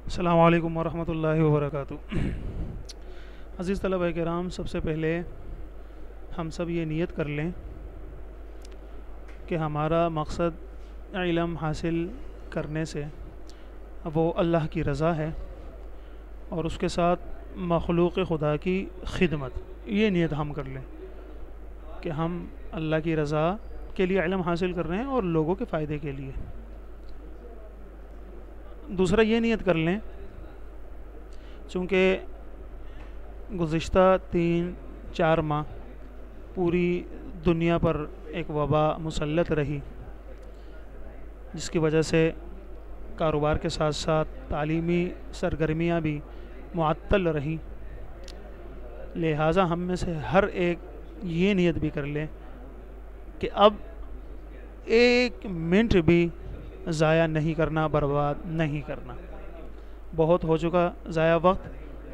السلام علیکم ورحمۃ اللہ وبرکاتہ۔ عزیز طلبہ کرام، سب سے پہلے ہم سب یہ نیت کر لیں کہ ہمارا مقصد علم حاصل کرنے سے وہ اللہ کی رضا ہے اور اس کے ساتھ مخلوق خدا کی خدمت۔ یہ نیت ہم کر لیں کہ ہم اللہ کی رضا کے لیے علم حاصل کر رہے ہیں اور لوگوں کے فائدے کے لیے۔ دوسرا یہ نیت کر لیں، چونکہ گزشتہ 3-4 ماہ پوری دنیا پر ایک وبا مسلط رہی، جس کی وجہ سے کاروبار کے ساتھ ساتھ تعلیمی سرگرمیاں بھی معطل رہیں، لہٰذا ہم میں سے ہر ایک یہ نیت بھی کر لیں کہ اب 1 منٹ بھی ضائع نہیں کرنا، برباد نہیں کرنا۔ بہت ہو چکا ضائع وقت،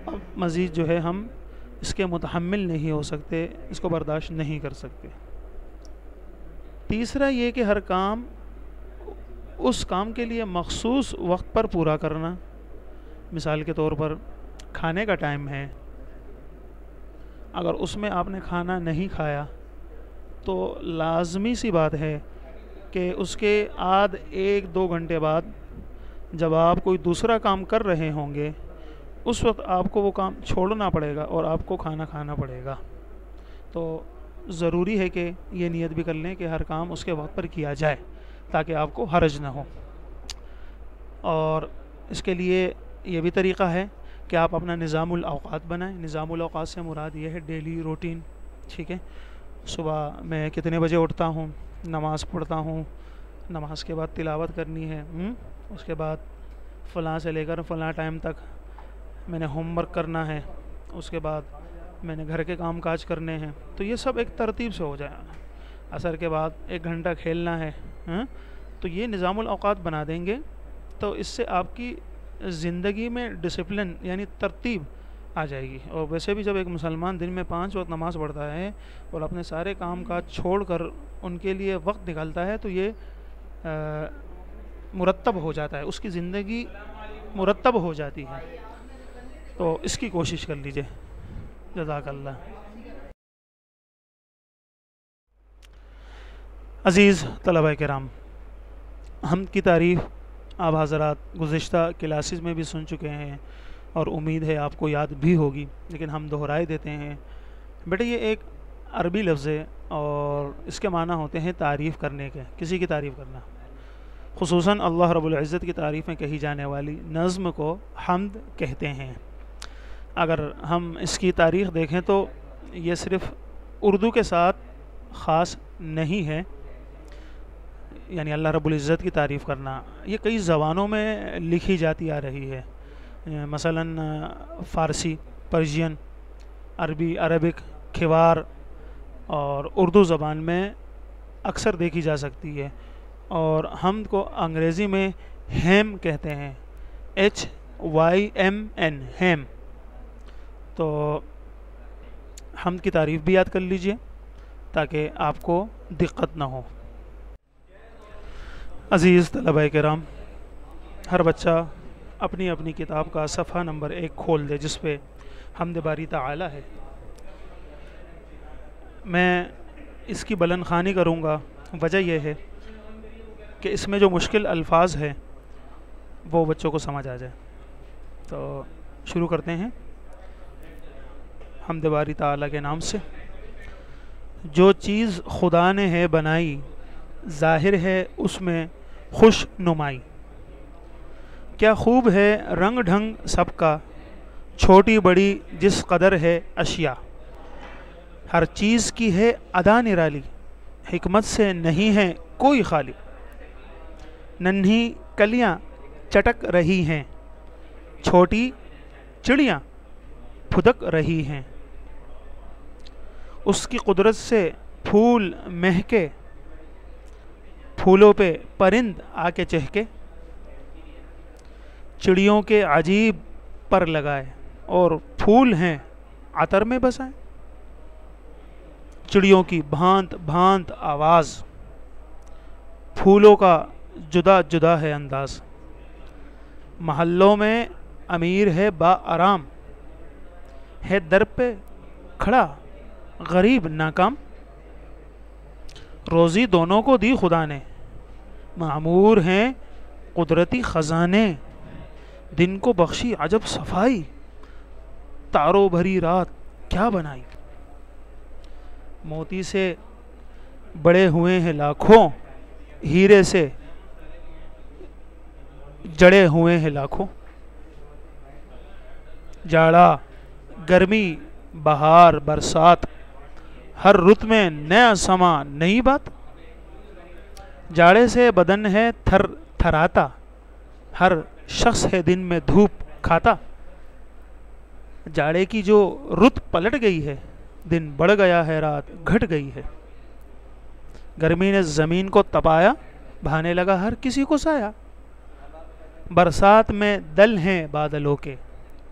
اب مزید جو ہے ہم اس کے متحمل نہیں ہو سکتے، اس کو برداشت نہیں کر سکتے۔ تیسرا یہ کہ ہر کام اس کام کے لیے مخصوص وقت پر پورا کرنا۔ مثال کے طور پر کھانے کا ٹائم ہے، اگر اس میں آپ نے کھانا نہیں کھایا تو لازمی سی بات ہے کہ اس کے آدھ 1-2 گھنٹے بعد جب آپ کوئی دوسرا کام کر رہے ہوں گے، اس وقت آپ کو وہ کام چھوڑنا پڑے گا اور آپ کو کھانا کھانا پڑے گا۔ تو ضروری ہے کہ یہ نیت بھی کر لیں کہ ہر کام اس کے وقت پر کیا جائے تاکہ آپ کو حرج نہ ہو۔ اور اس کے لیے یہ بھی طریقہ ہے کہ آپ اپنا نظام الاوقات بنائیں۔ نظام الاوقات سے مراد یہ ہے ڈیلی روٹین، ٹھیک ہے؟ صبح میں کتنے بجے اٹھتا ہوں، نماز پڑھتا ہوں، نماز کے بعد تلاوت کرنی ہے، اس کے بعد فلاں سے لے کر فلاں ٹائم تک میں نے ہوم ورک کرنا ہے، اس کے بعد میں نے گھر کے کام کاج کرنے ہیں۔ تو یہ سب ایک ترتیب سے ہو جائے۔ عصر کے بعد 1 گھنٹہ کھیلنا ہے، تو یہ نظام الاوقات بنا دیں گے تو اس سے آپ کی زندگی میں ڈسپلن یعنی ترتیب آ جائے گی۔ اور ویسے بھی جب ایک مسلمان دن میں 5 وقت نماز پڑھتا ہے اور اپنے سارے کام کاج چھوڑ کر ان کے لیے وقت نکالتا ہے تو یہ مرتب ہو جاتا ہے، اس کی زندگی مرتب ہو جاتی ہے۔ تو اس کی کوشش کر لیجئے۔ جزاک اللہ۔ عزیز طلبہ کرام، حمد کی تعریف آپ حضرات گزشتہ کلاسز میں بھی سن چکے ہیں اور امید ہے آپ کو یاد بھی ہوگی، لیکن ہم دہرائے دیتے ہیں۔ بیٹے یہ ایک عربی لفظ ہے اور اس کے معنی ہوتے ہیں تعریف کرنے کے، کسی کی تعریف کرنا۔ خصوصاً اللہ رب العزت کی تعریف میں کہی جانے والی نظم کو حمد کہتے ہیں۔ اگر ہم اس کی تاریخ دیکھیں تو یہ صرف اردو کے ساتھ خاص نہیں ہے، یعنی اللہ رب العزت کی تعریف کرنا یہ کئی زبانوں میں لکھی جاتی آ رہی ہے۔ مثلاً فارسی، پرشین، عربی، عربک، کھوار اور اردو زبان میں اکثر دیکھی جا سکتی ہے۔ اور حمد کو انگریزی میں ہیم کہتے ہیں، HYMN، ہیم۔ تو حمد کی تعریف بھی یاد کر لیجئے تاکہ آپ کو دقت نہ ہو۔ عزیز طلبہ کرام، ہر بچہ اپنی اپنی کتاب کا صفحہ نمبر 1 کھول دے جس پہ حمد باری تعالی ہے۔ میں اس کی بلند خوانی کروں گا، وجہ یہ ہے کہ اس میں جو مشکل الفاظ ہیں وہ بچوں کو سمجھ آ جائے۔ تو شروع کرتے ہیں حمد باری تعالی کے نام سے۔ جو چیز خدا نے ہے بنائی، ظاہر ہے اس میں خوش نمائی۔ کیا خوب ہے رنگ ڈھنگ سب کا، چھوٹی بڑی جس قدر ہے اشیاء۔ ہر چیز کی ہے ادا نرالی، حکمت سے نہیں ہے کوئی خالی۔ ننھی کلیاں چٹک رہی ہیں، چھوٹی چڑیاں پھدک رہی ہیں۔ اس کی قدرت سے پھول مہکے، پھولوں پہ پرند آ کے چہکے۔ چڑیوں کے عجیب پر لگائے، اور پھول ہیں عطر میں بسائے۔ چڑیوں کی بھانت بھانت آواز، پھولوں کا جدا جدا ہے انداز۔ محلوں میں امیر ہے با آرام، ہے در پہ کھڑا غریب ناکام، روزی دونوں کو دی خدا نے، معمور ہیں قدرتی خزانے، دن کو بخشی عجب صفائی، تاروں بھری رات کیا بنائی، موتی سے بڑے ہوئے ہیں لاکھوں، ہیرے سے جڑے ہوئے ہیں لاکھوں، جاڑا گرمی بہار برسات، ہر رت میں نیا سما نئی بات، جاڑے سے بدن ہے تھر تھراتا، ہر شخص ہے دن میں دھوپ کھاتا، جاڑے کی جو رت پلٹ گئی ہے، دن بڑھ گیا ہے رات گھٹ گئی ہے، گرمی نے زمین کو تپایا، بہانے لگا ہر کسی کو سایہ، برسات میں دل ہیں بادلوں کے،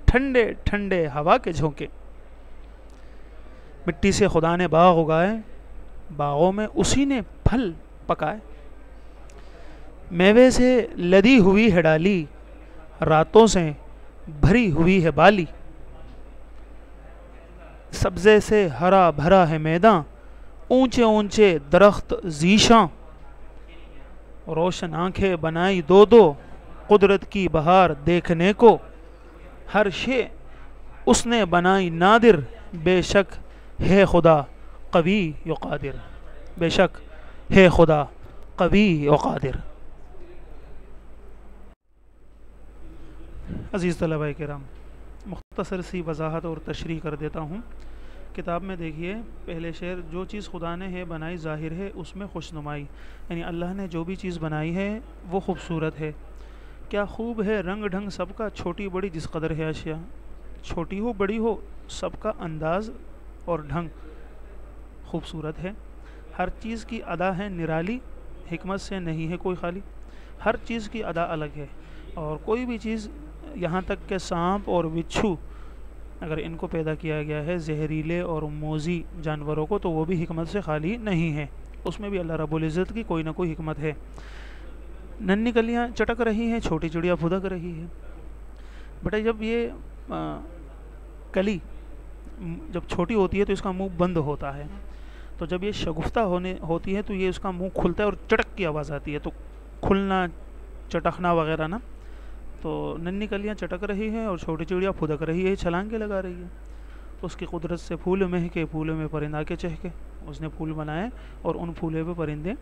ٹھنڈے ٹھنڈے ہوا کے جھونکے، مٹی سے خدا نے باغ اگائے، باغوں میں اسی نے پھل پکائے، میوے سے لدی ہوئی ہے ڈالی، راتوں سے بھری ہوئی ہے بالی، سبزے سے ہرا بھرا ہے میدان، اونچے اونچے درخت ذیشاں، روشن آنکھیں بنائی دو دو، قدرت کی بہار دیکھنے کو، ہر شے اس نے بنائی نادر، بے شک ہے خدا قوی و قادر، بے شک ہے خدا قوی و قادر۔ عزیز طلباء کرام، مختصر سی وضاحت اور تشریح کر دیتا ہوں۔ کتاب میں دیکھیے پہلے شعر، جو چیز خدا نے ہے بنائی ظاہر ہے اس میں خوشنمائی، یعنی اللہ نے جو بھی چیز بنائی ہے وہ خوبصورت ہے، کیا خوب ہے رنگ ڈھنگ سب کا، چھوٹی بڑی جس قدر ہے اشیاء، چھوٹی ہو بڑی ہو سب کا انداز اور ڈھنگ خوبصورت ہے، ہر چیز کی ادا ہے نرالی، حکمت سے نہیں ہے کوئی خالی، ہر چیز کی ادا الگ ہے، اور کوئی بھی چیز یہاں تک کہ سانپ اور بچھو اگر ان کو پیدا کیا گیا ہے زہریلے اور موذی جانوروں کو، تو وہ بھی حکمت سے خالی نہیں ہے، اس میں بھی اللہ رب العزت کی کوئی نہ کوئی حکمت ہے۔ ننھی کلیاں چٹک رہی ہیں، چھوٹی چڑیا پھدک رہی ہے، بیٹا جب یہ کلی جب چھوٹی ہوتی ہے تو اس کا منہ بند ہوتا ہے، تو جب یہ شگفتہ ہوتی ہے تو یہ اس کا منہ کھلتا ہے اور چٹک کی آواز آتی ہے، تو کھلنا چٹکنا وغیرہ نا، تو ننھی کلیاں چٹک رہی ہیں اور چھوٹی چڑیا پھدک رہی ہے، چھلانگیں لگا رہی ہے، تو اس کی قدرت سے پھول مہکے، پھولوں میں پرندہ کے چہکے، اس نے پھول بنائے اور ان پھولوں پہ پرندے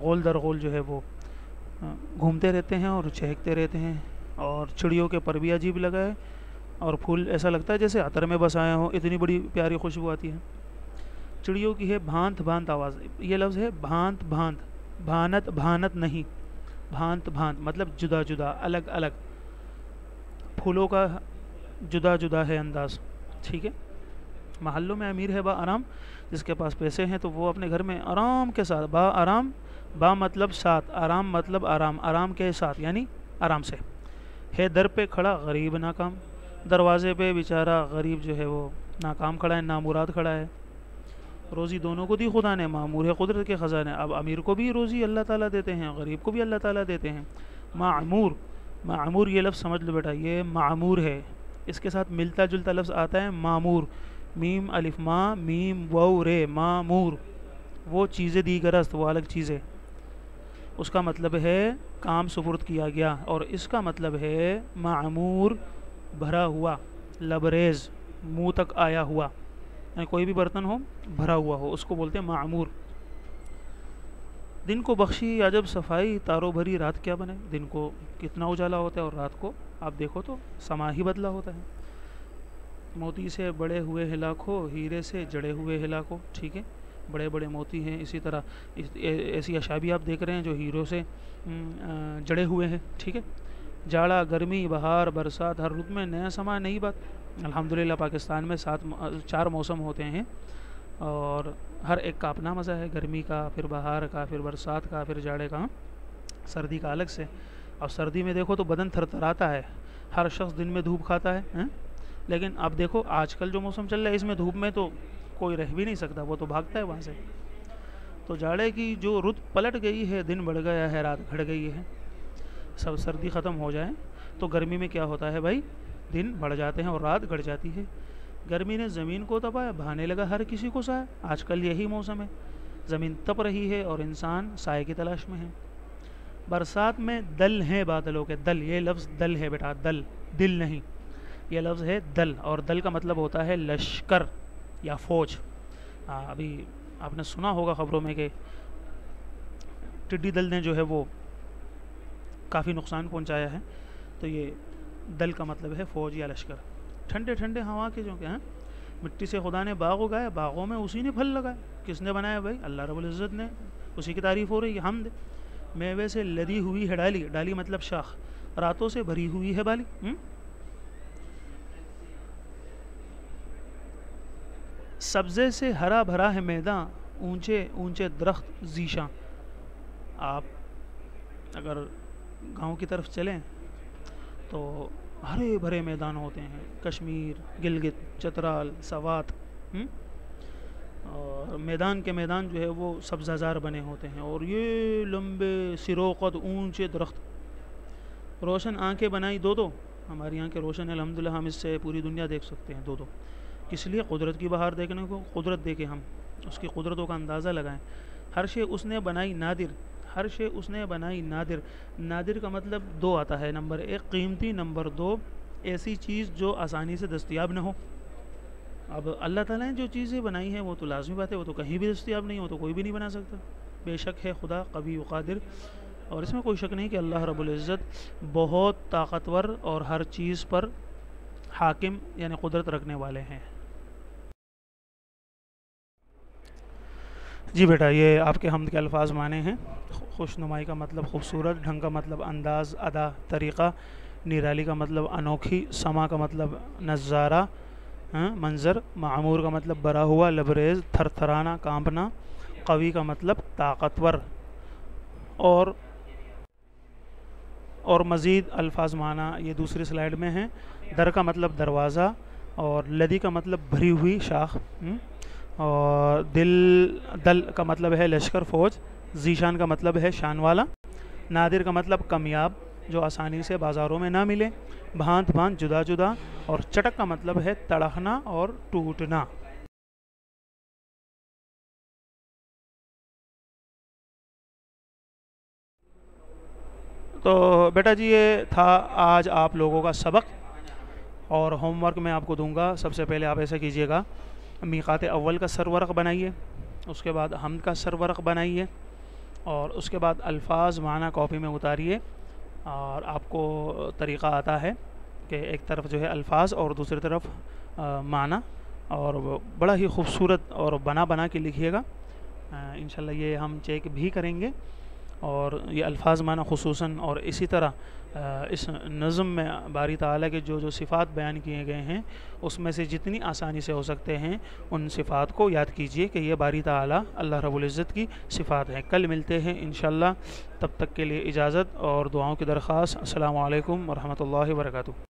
غول در غول جو ہے وہ گھومتے رہتے ہیں اور چہکتے رہتے ہیں، اور چڑیوں کے پر بھی عجیب لگائے، اور پھول ایسا لگتا ہے جیسے عطر میں بس آئے ہوں، اتنی بڑی پیاری خوشبو آتی ہے۔ چڑیوں کی ہے بھانت بھانت آواز، یہ لفظ ہے بھانت بھانت، بھانت بھانت نہیں، بھانت بھانت مطلب جدا جدا، الگ الگ، پھولوں کا جدا جدا ہے انداز، ٹھیک ہے۔ محلوں میں امیر ہے با آرام، جس کے پاس پیسے ہیں تو وہ اپنے گھر میں آرام کے ساتھ، با آرام، با مطلب ساتھ، آرام مطلب آرام، آرام کے ساتھ یعنی آرام سے، ہے در پہ کھڑا غریب ناکام، دروازے پہ بیچارہ غریب جو ہے وہ ناکام کھڑا ہے، نامراد کھڑا ہے، روزی دونوں کو دی خدا نے، معمور ہے قدرت کے خزانے، اب امیر کو بھی روزی اللہ تعالیٰ دیتے ہیں، غریب کو بھی اللہ تعالیٰ دیتے ہیں۔ معمور، معمور یہ لفظ سمجھ لو بیٹا، یہ معمور ہے، اس کے ساتھ ملتا جلتا لفظ آتا ہے معمور، میم الف ما میم واو رے، معمور، وہ چیزیں دیگرست، وہ الگ چیزیں، اس کا مطلب ہے کام سپرد کیا گیا، اور اس کا مطلب ہے معمور بھرا ہوا، لبریز، منہ تک آیا ہوا، یعنی کوئی بھی برتن ہو بھرا ہوا ہو اس کو بولتے ہیں معمور۔ دن کو بخشی عجب صفائی، تاروں بھری رات کیا بنے، دن کو کتنا اجالا ہوتا ہے اور رات کو آپ دیکھو تو سما ہی بدلا ہوتا ہے، موتی سے بڑے ہوئے ہیں لاکھوں، ہیرے سے جڑے ہوئے ہیں لاکھوں، ٹھیک ہے، بڑے بڑے موتی ہیں، اسی طرح ایسی اشیاء بھی آپ دیکھ رہے ہیں جو ہیروں سے جڑے ہوئے ہیں، ٹھیک ہے۔ جاڑا گرمی بہار برسات، ہر رت میں نیا سما نئی بات، الحمدللہ پاکستان میں 4 موسم ہوتے ہیں، اور ہر ایک کا اپنا مزہ ہے، گرمی کا، پھر بہار کا، پھر برسات کا، پھر جاڑے کا، سردی کا الگ سے، اور سردی میں دیکھو تو بدن تھر تھراتا ہے، ہر شخص دن میں دھوپ کھاتا ہے، لیکن اب دیکھو آج کل جو موسم چل رہا ہے اس میں دھوپ میں تو کوئی رہ بھی نہیں سکتا، وہ تو بھاگتا ہے وہاں سے، تو جاڑے کی جو رت پلٹ گئی ہے، دن بڑھ گیا ہے رات گھٹ گئی ہے، سب سردی ختم ہو جائے تو گرمی میں کیا ہوتا ہے بھائی، دن بڑھ جاتے ہیں اور رات گھٹ جاتی ہے۔ گرمی نے زمین کو تپایا، بہانے لگا ہر کسی کو سایہ۔ آج کل یہی موسم ہے، زمین تپ رہی ہے اور انسان سائے کی تلاش میں ہے۔ برسات میں دل ہیں بادلوں کے، دل، یہ لفظ دل ہے بیٹا، دل، دل نہیں، یہ لفظ ہے دل، اور دل کا مطلب ہوتا ہے لشکر یا فوج۔ ابھی آپ نے سنا ہوگا خبروں میں کہ ٹڈی دل نے جو ہے وہ کافی نقصان پہنچایا ہے، تو یہ دل کا مطلب ہے فوج یا لشکر۔ ٹھنڈے ٹھنڈے ہوا کے جو کہ ہیں، مٹی سے خدا نے باغ اگایا، باغوں میں اسی نے پھل لگائے۔ کس نے بنایا بھائی؟ اللہ رب العزت نے، اسی کی تعریف ہو رہی ہے، حمد۔ میوے سے لدی ہوئی ہے ڈالی، ڈالی مطلب شاخ، راتوں سے بھری ہوئی ہے بالی۔ سبزے سے ہرا بھرا ہے میداں، اونچے اونچے درخت ذیشاں۔ آپ اگر گاؤں کی طرف چلیں تو ہرے بھرے میدان ہوتے ہیں، کشمیر، گلگت، چترال، سوات، اور میدان کے میدان جو ہے وہ سبزہ زار بنے ہوتے ہیں، اور یہ لمبے سروقد اونچے درخت، روشن آنکھیں بنائی دو دو۔ ہماری آنکھیں روشن ہے الحمدللہ، ہم اس سے پوری دنیا دیکھ سکتے ہیں دو دو۔ کس لیے؟ قدرت کی بہار دیکھنے کو، قدرت دیکھیں، ہم اس کی قدرتوں کا اندازہ لگائیں۔ ہر شے اس نے بنائی نادر، ہر شے اس نے بنائی نادر۔ نادر کا مطلب دو آتا ہے، نمبر ایک قیمتی، نمبر دو ایسی چیز جو آسانی سے دستیاب نہ ہو۔ اب اللہ تعالیٰ نے جو چیزیں بنائی ہیں وہ تو لازمی بات ہے، وہ تو کہیں بھی دستیاب نہیں ہو، تو کوئی بھی نہیں بنا سکتا۔ بے شک ہے خدا قوی و قادر، اور اس میں کوئی شک نہیں کہ اللہ رب العزت بہت طاقتور اور ہر چیز پر حاکم یعنی قدرت رکھنے والے ہیں۔ جی بیٹا، یہ آپ کے حمد کے الفاظ مانے ہیں۔ خوش نمائی کا مطلب خوبصورت، ڈھنگ کا مطلب انداز، ادا، طریقہ، نرالی کا مطلب انوکھی، سما کا مطلب نظارہ، منظر، معمور کا مطلب بھرا ہوا، لبریز، تھر تھرانا، کانپنا، قوی کا مطلب طاقتور، اور مزید الفاظ معنی یہ دوسری سلائیڈ میں ہیں۔ در کا مطلب دروازہ، اور لدی کا مطلب بھری ہوئی شاخ، اور دل کا مطلب ہے لشکر، فوج، ذیشان کا مطلب ہے شان والا، نادر کا مطلب کمیاب جو آسانی سے بازاروں میں نہ ملے، بھانت بھانت، جدا جدا، اور چٹک کا مطلب ہے تڑکنا اور ٹوٹنا۔ تو بیٹا جی یہ تھا آج آپ لوگوں کا سبق، اور ہوم ورک میں آپ کو دوں گا۔ سب سے پہلے آپ ایسا کیجئے گا، میقات اول کا سرورق بنائیے، اس کے بعد حمد کا سرورق بنائیے، اور اس کے بعد الفاظ معنی کاپی میں اتاریے۔ اور آپ کو طریقہ آتا ہے کہ ایک طرف جو ہے الفاظ اور دوسری طرف معنی، اور بڑا ہی خوبصورت اور بنا کے لکھیے گا۔ انشاءاللہ یہ ہم چیک بھی کریں گے، اور یہ الفاظ معنی خصوصاً، اور اسی طرح اس نظم میں باری تعالیٰ کے جو صفات بیان کیے گئے ہیں اس میں سے جتنی آسانی سے ہو سکتے ہیں ان صفات کو یاد کیجئے کہ یہ باری تعالیٰ اللہ رب العزت کی صفات ہیں۔ کل ملتے ہیں انشاءاللہ، تب تک کے لیے اجازت اور دعاؤں کی درخواست۔ السلام علیکم ورحمۃ اللہ وبرکاتہ۔